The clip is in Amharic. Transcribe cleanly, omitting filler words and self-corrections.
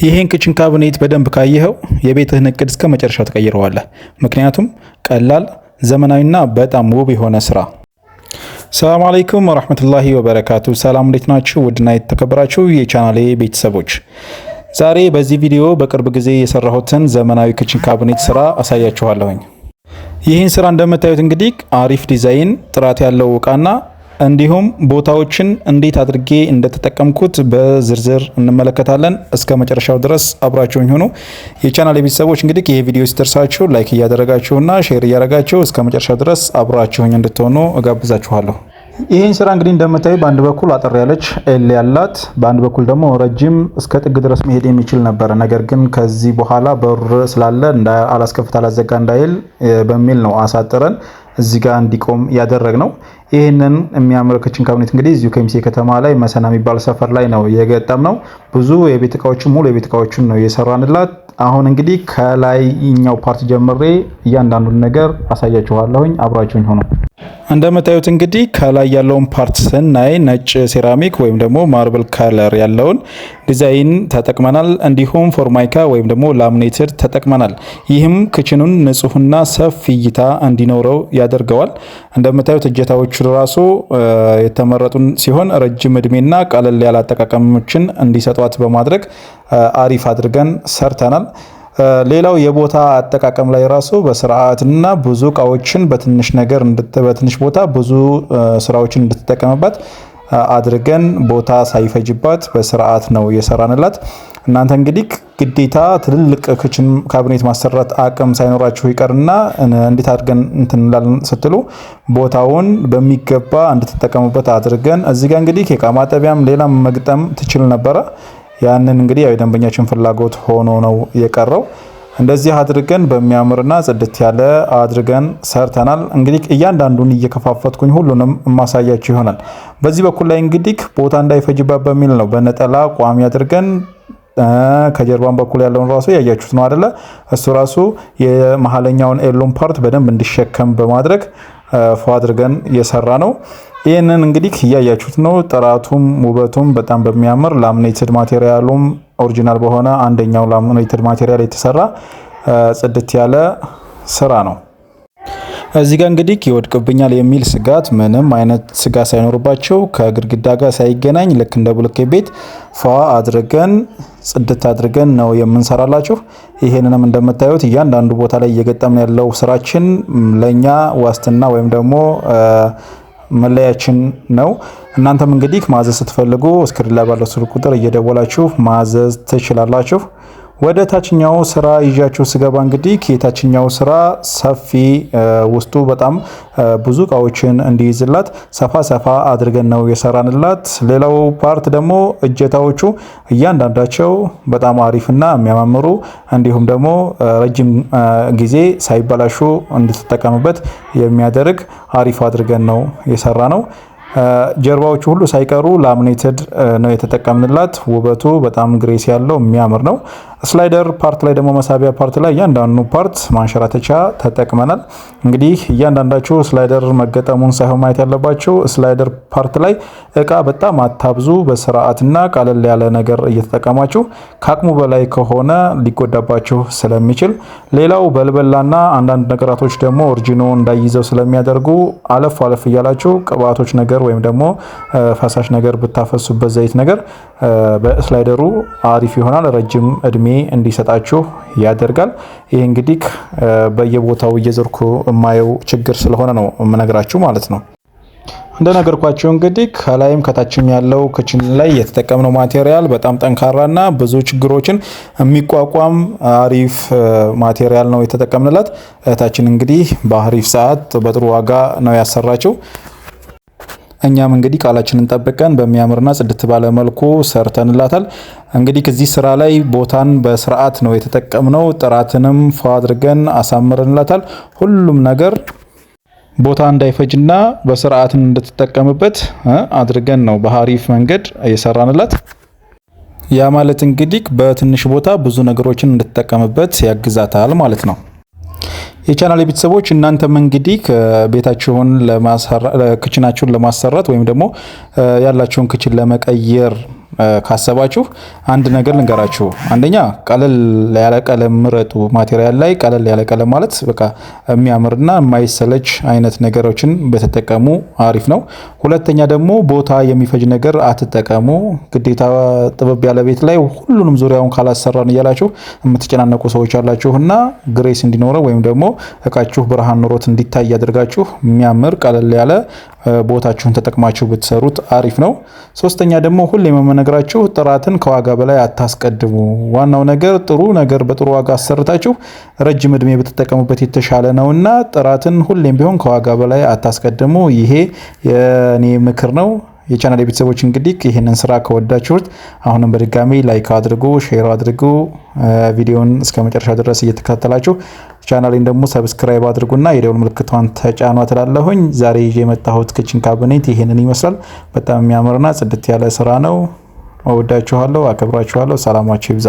ይሄን ክችን ካቢኔት በደንብ ካየኸው የቤትህን እቅድ እስከ መጨረሻው ተቀይረዋለህ። ምክንያቱም ቀላል ዘመናዊና በጣም ውብ የሆነ ስራ። ሰላም አለይኩም ወራህመቱላሂ ወበረካቱ። ሰላም እንዴት ናችሁ? ውድና የተከበራችሁ የቻናሌ ቤተሰቦች ዛሬ በዚህ ቪዲዮ በቅርብ ጊዜ የሰራሁትን ዘመናዊ ክችን ካቢኔት ስራ አሳያችኋለሁኝ። ይህን ስራ እንደምታዩት እንግዲህ አሪፍ ዲዛይን፣ ጥራት ያለው እቃና እንዲሁም ቦታዎችን እንዴት አድርጌ እንደተጠቀምኩት በዝርዝር እንመለከታለን። እስከ መጨረሻው ድረስ አብራችሁኝ ሆኑ። የቻናል ቤተሰቦች እንግዲህ ይሄ ቪዲዮ ሲደርሳችሁ ላይክ እያደረጋችሁና ሼር እያደረጋችሁ እስከ መጨረሻው ድረስ አብራችሁኝ እንድትሆኑ እጋብዛችኋለሁ። ይህን ስራ እንግዲህ እንደምታዩ በአንድ በኩል አጠር ያለች ኤል ያላት፣ በአንድ በኩል ደግሞ ረጅም እስከ ጥግ ድረስ መሄድ የሚችል ነበረ። ነገር ግን ከዚህ በኋላ በር ስላለ አላስከፍት አላዘጋ እንዳይል በሚል ነው አሳጥረን እዚህ ጋር እንዲቆም ያደረግ ነው። ይህንን የሚያምር ክችን ካቢኔት እንግዲህ እዚሁ ከሚሴ ከተማ ላይ መሰና የሚባል ሰፈር ላይ ነው የገጠም ነው። ብዙ የቤት እቃዎችን ሙሉ የቤት እቃዎችን ነው የሰራንላት። አሁን እንግዲህ ከላይኛው ፓርት ጀምሬ እያንዳንዱን ነገር አሳያችኋለሁኝ። አብራችሁኝ ሆኖ እንደምታዩት እንግዲህ ከላይ ያለውን ፓርት ስናይ ነጭ ሴራሚክ ወይም ደግሞ ማርብል ከለር ያለውን ዲዛይን ተጠቅመናል። እንዲሁም ፎርማይካ ወይም ደግሞ ላሚኔትድ ተጠቅመናል። ይህም ክችኑን ንጹህና ሰፊ እይታ እንዲኖረው ያደርገዋል። እንደምታዩት እጀታዎቹ ራሱ የተመረጡን ሲሆን ረጅም እድሜና ቀለል ያለ አጠቃቀሞችን እንዲሰጧት በማድረግ አሪፍ አድርገን ሰርተናል። ሌላው የቦታ አጠቃቀም ላይ ራሱ በስርዓትና ብዙ እቃዎችን በትንሽ ቦታ ብዙ ስራዎችን እንድትጠቀምበት አድርገን ቦታ ሳይፈጅባት በስርዓት ነው የሰራንላት። እናንተ እንግዲህ ግዴታ ትልልቅ ክችን ካቢኔት ማሰራት አቅም ሳይኖራችሁ ይቀርና እንዴት አድርገን እንትንላለን ስትሉ ቦታውን በሚገባ እንድትጠቀሙበት አድርገን እዚህ ጋር እንግዲህ የእቃ ማጠቢያም ሌላም መግጠም ትችል ነበረ። ያንን እንግዲህ የደንበኛችን ፍላጎት ሆኖ ነው የቀረው። እንደዚህ አድርገን በሚያምርና ጽድት ያለ አድርገን ሰርተናል። እንግዲህ እያንዳንዱን እየከፋፈትኩኝ ሁሉንም ማሳያችሁ ይሆናል። በዚህ በኩል ላይ እንግዲህ ቦታ እንዳይፈጅባት በሚል ነው በነጠላ ቋሚ አድርገን ከጀርባን በኩል ያለውን ራሱ ያያችሁት ነው አይደለ? እሱ ራሱ የመሀለኛውን ኤሎን ፓርት በደንብ እንዲሸከም በማድረግ ፎ አድርገን የሰራ ነው። ይህንን እንግዲህ እያያችሁት ነው። ጥራቱም ውበቱም በጣም በሚያምር ላሚኔትድ ማቴሪያሉም ኦሪጂናል በሆነ አንደኛው ላሚኔትድ ማቴሪያል የተሰራ ጽድት ያለ ስራ ነው። እዚህ ጋር እንግዲህ ይወድቅብኛል የሚል ስጋት ምንም አይነት ስጋት ሳይኖርባቸው ከግድግዳ ጋር ሳይገናኝ ልክ እንደ ብሎኬት ቤት ፏ አድርገን ጽድት አድርገን ነው የምንሰራላችሁ። ይሄንንም እንደምታዩት እያንዳንዱ ቦታ ላይ እየገጠምን ያለው ስራችን ለኛ ዋስትና ወይም ደግሞ መለያችን ነው። እናንተም እንግዲህ ማዘዝ ስትፈልጉ ስክሪን ላይ ባለው ስልክ ቁጥር እየደወላችሁ ማዘዝ ትችላላችሁ። ወደ ታችኛው ስራ ይዣችሁ ስገባ እንግዲህ የታችኛው ስራ ሰፊ ውስጡ በጣም ብዙ እቃዎችን እንዲይዝላት ሰፋ አድርገን ነው የሰራንላት። ሌላው ፓርት ደግሞ እጀታዎቹ እያንዳንዳቸው በጣም አሪፍና የሚያማምሩ እንዲሁም ደግሞ ረጅም ጊዜ ሳይበላሹ እንድትጠቀምበት የሚያደርግ አሪፍ አድርገን ነው የሰራ ነው። ጀርባዎቹ ሁሉ ሳይቀሩ ላሚኔትድ ነው የተጠቀምንላት። ውበቱ በጣም ግሬስ ያለው የሚያምር ነው። ስላይደር ፓርት ላይ ደግሞ መሳቢያ ፓርት ላይ እያንዳንዱ ፓርት ማንሸራተቻ ተጠቅመናል። እንግዲህ እያንዳንዳችሁ ስላይደር መገጠሙን ሳይሆን ማየት ያለባችሁ ስላይደር ፓርት ላይ እቃ በጣም አታብዙ። በስርዓትና ቀለል ያለ ነገር እየተጠቀማችሁ ከአቅሙ በላይ ከሆነ ሊጎዳባችሁ ስለሚችል፣ ሌላው በልበላና አንዳንድ ነገራቶች ደግሞ ኦሪጂኖ እንዳይይዘው ስለሚያደርጉ አለፍ እያላችሁ ቅባቶች ነገር ወይም ደግሞ ፈሳሽ ነገር ብታፈሱበት ዘይት ነገር በስላይደሩ አሪፍ ይሆናል። ረጅም እድሜ እንዲሰጣችሁ ያደርጋል። ይሄ እንግዲህ በየቦታው እየዘርኩ የማየው ችግር ስለሆነ ነው የምነግራችሁ ማለት ነው። እንደነገርኳችሁ እንግዲህ ከላይም ከታችም ያለው ክችን ላይ የተጠቀምነው ማቴሪያል በጣም ጠንካራና ብዙ ችግሮችን የሚቋቋም አሪፍ ማቴሪያል ነው የተጠቀምንላት። እህታችን እንግዲህ በአሪፍ ሰዓት በጥሩ ዋጋ ነው ያሰራችው። እኛም እንግዲህ ቃላችንን ጠብቀን በሚያምርና ጽድት ባለ መልኩ ሰርተንላታል። እንግዲህ ከዚህ ስራ ላይ ቦታን በስርዓት ነው የተጠቀምነው። ጥራትንም ፏ አድርገን አሳምረንላታል። ሁሉም ነገር ቦታ እንዳይፈጅና በስርዓት እንድትጠቀምበት አድርገን ነው በአሪፍ መንገድ የሰራንላት። ያ ማለት እንግዲህ በትንሽ ቦታ ብዙ ነገሮችን እንድትጠቀምበት ያግዛታል ማለት ነው። የቻናል ቤተሰቦች እናንተም እንግዲህ ክችናችሁን ለማሰራት ወይም ደግሞ ያላችሁን ክችን ለመቀየር ካሰባችሁ አንድ ነገር ልንገራችሁ። አንደኛ ቀለል ያለ ቀለም ምረጡ። ማቴሪያል ላይ ቀለል ያለ ቀለም ማለት በቃ የሚያምርና የማይሰለች አይነት ነገሮችን በተጠቀሙ አሪፍ ነው። ሁለተኛ ደግሞ ቦታ የሚፈጅ ነገር አትጠቀሙ። ግዴታ ጥበብ ያለ ቤት ላይ ሁሉንም ዙሪያውን ካላሰራን እያላችሁ የምትጨናነቁ ሰዎች አላችሁና ግሬስ እንዲኖረው ወይም ደግሞ እቃችሁ ብርሃን ኖሮት እንዲታይ ያደርጋችሁ የሚያምር ቀለል ያለ ቦታችሁን ተጠቅማችሁ ብትሰሩት አሪፍ ነው። ሶስተኛ ደግሞ ሁሌም የምነግራችሁ ጥራትን ከዋጋ በላይ አታስቀድሙ። ዋናው ነገር ጥሩ ነገር በጥሩ ዋጋ አሰርታችሁ ረጅም እድሜ ብትጠቀሙበት የተሻለ ነውና ጥራትን ሁሌም ቢሆን ከዋጋ በላይ አታስቀድሙ። ይሄ የኔ ምክር ነው። የቻናል ቤተሰቦች እንግዲህ ይህንን ስራ ከወዳችሁት አሁንም በድጋሚ ላይክ አድርጉ፣ ሼር አድርጉ። ቪዲዮውን እስከ መጨረሻ ድረስ እየተከታተላችሁ ቻናሌን ደግሞ ሰብስክራይብ አድርጉና የደውል ምልክቷን ተጫኗ ትላለሁኝ። ዛሬ ይዤ የመጣሁት ክችን ካቢኔት ይሄንን ይመስላል። በጣም የሚያምርና ጽድት ያለ ስራ ነው። እወዳችኋለሁ፣ አከብራችኋለሁ። ሰላማችሁ ይብዛ።